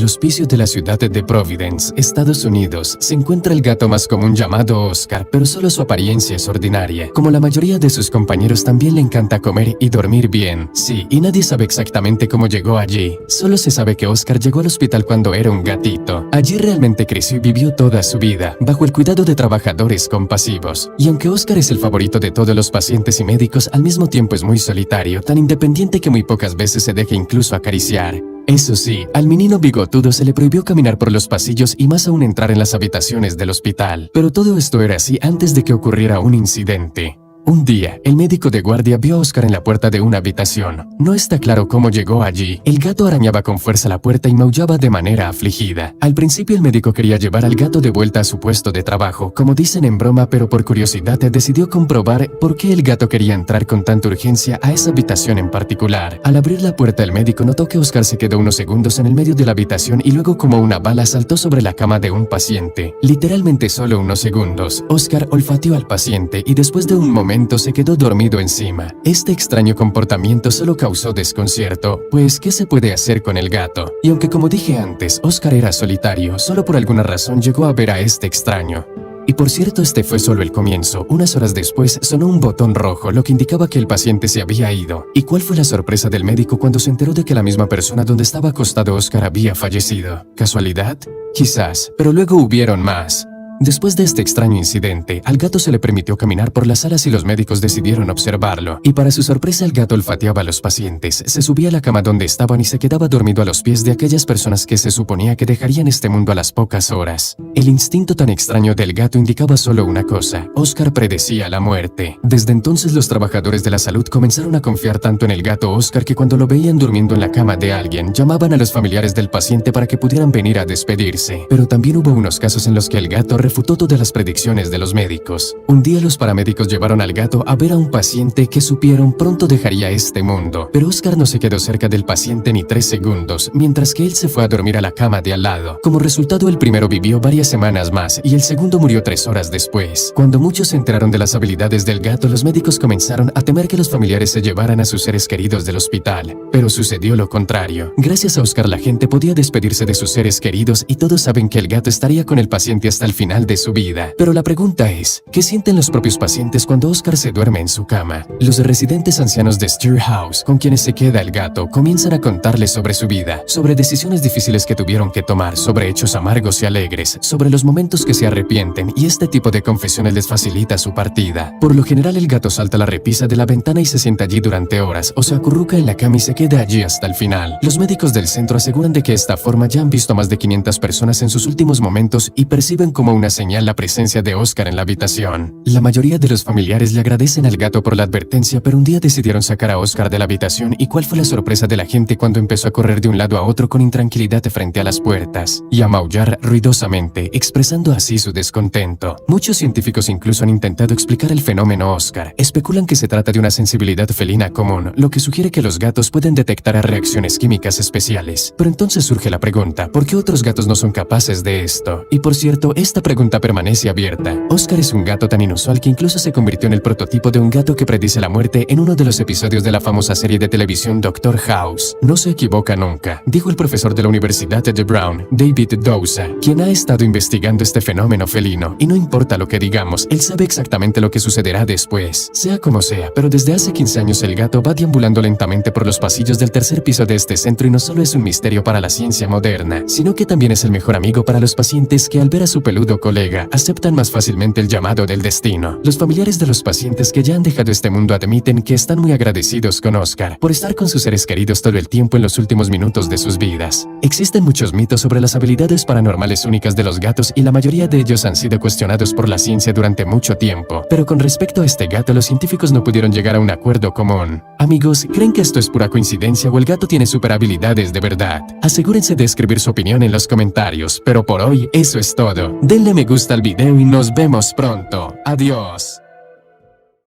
hospicio de la ciudad de Providence, Estados Unidos, se encuentra el gato más común llamado Oscar, pero solo su apariencia es ordinaria. Como la mayoría de sus compañeros, también le encanta comer y dormir bien. Sí, y nadie sabe exactamente cómo llegó allí. Solo se sabe que Oscar llegó al hospital cuando era un gatito. Allí realmente creció y vivió toda su vida, bajo el cuidado de trabajadores compasivos. Y aunque Oscar es el favorito de todos los pacientes y médicos, al mismo tiempo es muy solitario, tan independiente que muy pocas veces se deja incluso acariciar. Eso sí, al menino bigotudo se le prohibió caminar por los pasillos y más aún entrar en las habitaciones del hospital. Pero todo esto era así antes de que ocurriera un incidente. Un día, el médico de guardia vio a Oscar en la puerta de una habitación. No está claro cómo llegó allí. El gato arañaba con fuerza la puerta y maullaba de manera afligida. Al principio el médico quería llevar al gato de vuelta a su puesto de trabajo, como dicen en broma, pero por curiosidad decidió comprobar por qué el gato quería entrar con tanta urgencia a esa habitación en particular. Al abrir la puerta, el médico notó que Oscar se quedó unos segundos en el medio de la habitación y luego, como una bala, saltó sobre la cama de un paciente. Literalmente solo unos segundos. Oscar olfateó al paciente y después de un momento se quedó dormido encima. Este extraño comportamiento solo causó desconcierto, pues ¿qué se puede hacer con el gato? Y aunque como dije antes, Oscar era solitario, solo por alguna razón llegó a ver a este extraño. Y por cierto, este fue solo el comienzo. Unas horas después sonó un botón rojo, lo que indicaba que el paciente se había ido. ¿Y cuál fue la sorpresa del médico cuando se enteró de que la misma persona donde estaba acostado Oscar había fallecido? ¿Casualidad? Quizás, pero luego hubieron más. Después de este extraño incidente, al gato se le permitió caminar por las salas y los médicos decidieron observarlo. Y para su sorpresa, el gato olfateaba a los pacientes, se subía a la cama donde estaban y se quedaba dormido a los pies de aquellas personas que se suponía que dejarían este mundo a las pocas horas. El instinto tan extraño del gato indicaba solo una cosa: Oscar predecía la muerte. Desde entonces los trabajadores de la salud comenzaron a confiar tanto en el gato Oscar que cuando lo veían durmiendo en la cama de alguien, llamaban a los familiares del paciente para que pudieran venir a despedirse. Pero también hubo unos casos en los que el gato refutó todas las predicciones de los médicos. Un día los paramédicos llevaron al gato a ver a un paciente que supieron pronto dejaría este mundo. Pero Oscar no se quedó cerca del paciente ni 3 segundos, mientras que él se fue a dormir a la cama de al lado. Como resultado, el primero vivió varias semanas más y el segundo murió 3 horas después. Cuando muchos se enteraron de las habilidades del gato, los médicos comenzaron a temer que los familiares se llevaran a sus seres queridos del hospital. Pero sucedió lo contrario. Gracias a Oscar, la gente podía despedirse de sus seres queridos y todos saben que el gato estaría con el paciente hasta el final de su vida. Pero la pregunta es, ¿qué sienten los propios pacientes cuando Oscar se duerme en su cama? Los residentes ancianos de Steer House, con quienes se queda el gato, comienzan a contarles sobre su vida, sobre decisiones difíciles que tuvieron que tomar, sobre hechos amargos y alegres, sobre los momentos que se arrepienten, y este tipo de confesiones les facilita su partida. Por lo general, el gato salta la repisa de la ventana y se sienta allí durante horas, o se acurruca en la cama y se queda allí hasta el final. Los médicos del centro aseguran de que de esta forma ya han visto a más de 500 personas en sus últimos momentos y perciben como una señal la presencia de Oscar en la habitación. La mayoría de los familiares le agradecen al gato por la advertencia, pero un día decidieron sacar a Oscar de la habitación. ¿Y cuál fue la sorpresa de la gente cuando empezó a correr de un lado a otro con intranquilidad frente a las puertas y a maullar ruidosamente, expresando así su descontento? Muchos científicos incluso han intentado explicar el fenómeno Oscar. Especulan que se trata de una sensibilidad felina común, lo que sugiere que los gatos pueden detectar reacciones químicas especiales. Pero entonces surge la pregunta, ¿por qué otros gatos no son capaces de esto? Y por cierto, esta pregunta permanece abierta. Oscar es un gato tan inusual que incluso se convirtió en el prototipo de un gato que predice la muerte en uno de los episodios de la famosa serie de televisión Doctor House. No se equivoca nunca, dijo el profesor de la Universidad de Brown, David Douza, quien ha estado investigando este fenómeno felino. Y no importa lo que digamos, él sabe exactamente lo que sucederá después. Sea como sea, pero desde hace 15 años el gato va deambulando lentamente por los pasillos del tercer piso de este centro y no solo es un misterio para la ciencia moderna, sino que también es el mejor amigo para los pacientes que al ver a su peludo colega aceptan más fácilmente el llamado del destino. Los familiares de los pacientes que ya han dejado este mundo admiten que están muy agradecidos con Oscar por estar con sus seres queridos todo el tiempo en los últimos minutos de sus vidas. Existen muchos mitos sobre las habilidades paranormales únicas de los gatos y la mayoría de ellos han sido cuestionados por la ciencia durante mucho tiempo. Pero con respecto a este gato, los científicos no pudieron llegar a un acuerdo común. Amigos, ¿creen que esto es pura coincidencia o el gato tiene super habilidades de verdad? Asegúrense de escribir su opinión en los comentarios, pero por hoy eso es todo. Denle me gusta al video y nos vemos pronto. Adiós.